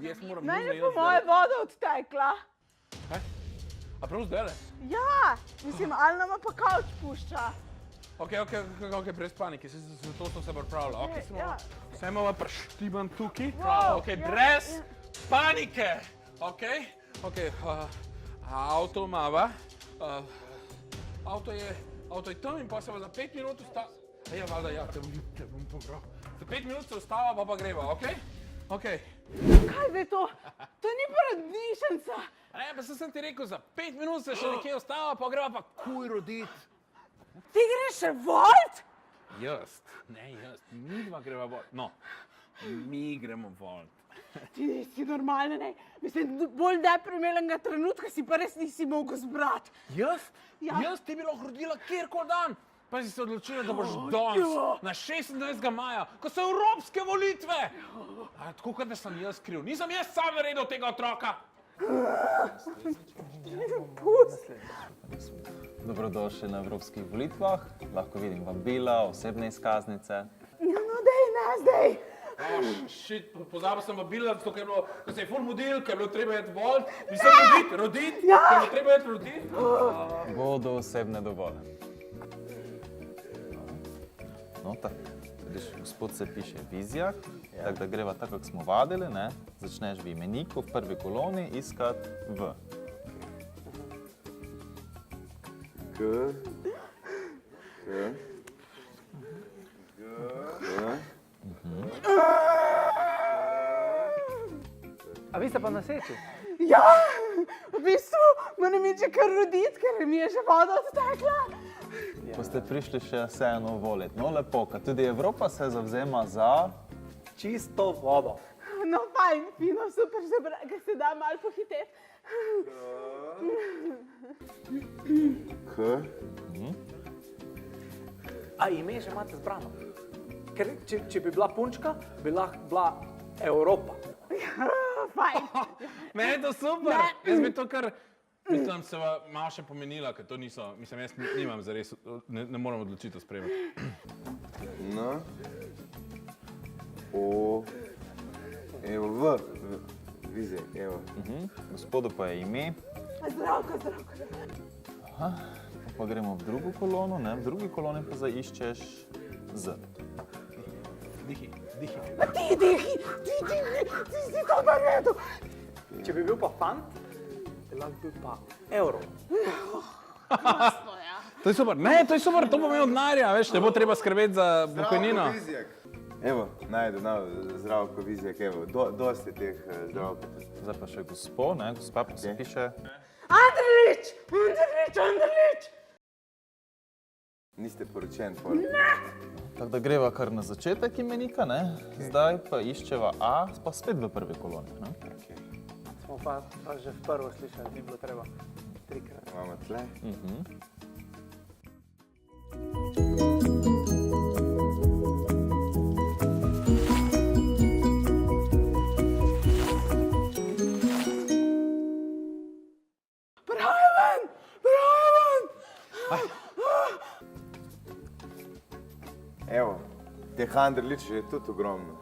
Jaz moram Meni nujno je po iti moje zdajle. voda odtekla. Kaj? A prav zdajle? Ja, mislim, ali nama pa kavč pušča. Ok, brez panike, zato sem se pripravljal. Ok, Ja. se imamo prištiban tukaj. Wow, Ok, ja, brez ja. panike. Ok, avto imava. Avto je tam in pa se za 5 minut ustava. Ja, valjda, ja, te bom pobral. Za 5 minut se ustava, pa greva, ok? Ok. Kaj zdaj to? To ni porodnišnica. Pa sem ti rekel, za 5 minut se še nekje ustava, pa greva pa kuj rodit. Ti greš še volt? Jaz, mi dva greva volt. No, mi gremo volt. Ti nisi normalen, ne? Mislim, bolj deprimelenega trenutka si pa res nisi mogel zbrati. Jaz? Ja. Jaz ti bi lahko rodila kjerkoli dan. Pa si se odločila, da boš danes, ja. na 26. maja, ko so evropske volitve. Tako kot da sem jaz kriv. Nisem jaz sam naredil tega otroka. Dobrodošli na evropskih volitvah. Lahko vidim vabila, osebne izkaznice. Ja, no dej, ne zdaj. Pozabil sem vabila, zato ker je bilo, ko se je ful mudil, ker je bilo treba iti volt. Mislim, rodit, Ja. ker je bilo treba iti rodit. Bodo osebne dovolj. No, tako. Vidiš, gospod se piše Vizjak, tako da greva tako, kako smo vadili, ne? Začneš v imeniku, v prvi koloni, iskati V. A vi ste pa na seči? Ja, v bistvu moram iti že kar roditi, ker mi je že voda odtekla. Ko ste prišli še vseeno voliti. No, lepo, ker tudi Evropa se zavzema za... Čisto vodo. No, fajn, fino, super, ker se da malo pohiteti. A ime že imate zbrano? Ker če bi bila punčka, bi lahko bila Evropa. Fajn. Meni je to super. Ne. Jaz bi to kar, mislim, se malo še pomenila, ker to niso, mislim, jaz nimam zares, ne moram odločitev sprejemati. No. Evo, Vizjak, evo. Gospodu pa je ime, Zdravko. pa gremo v drugo kolono, ne? V drugi koloni pa zaiščeš Z. Ti si to naredil. Če bi bil pa fant, bi lahko bil pa Euro. To je super, ne, to je super, to bo imel denarja, veš, ne bo treba skrbeti za pokojnino. Zdravko Vizjak. Evo, najdu, Zdravko Vizjak, evo, dosti teh Zdravko. Zdaj pa še gospo, ne? Gospa pa se piše... Andrlič. Niste poročen, pol. Tako da greva kar na začetek imenika, ne? Zdaj pa iščeva A, pa spet v prvi koloni, ne? Smo pa že v prvo slišali, ni bilo treba 3-krat. Imamo tle. Brian! Evo, teh Andrlič je tudi ogromno.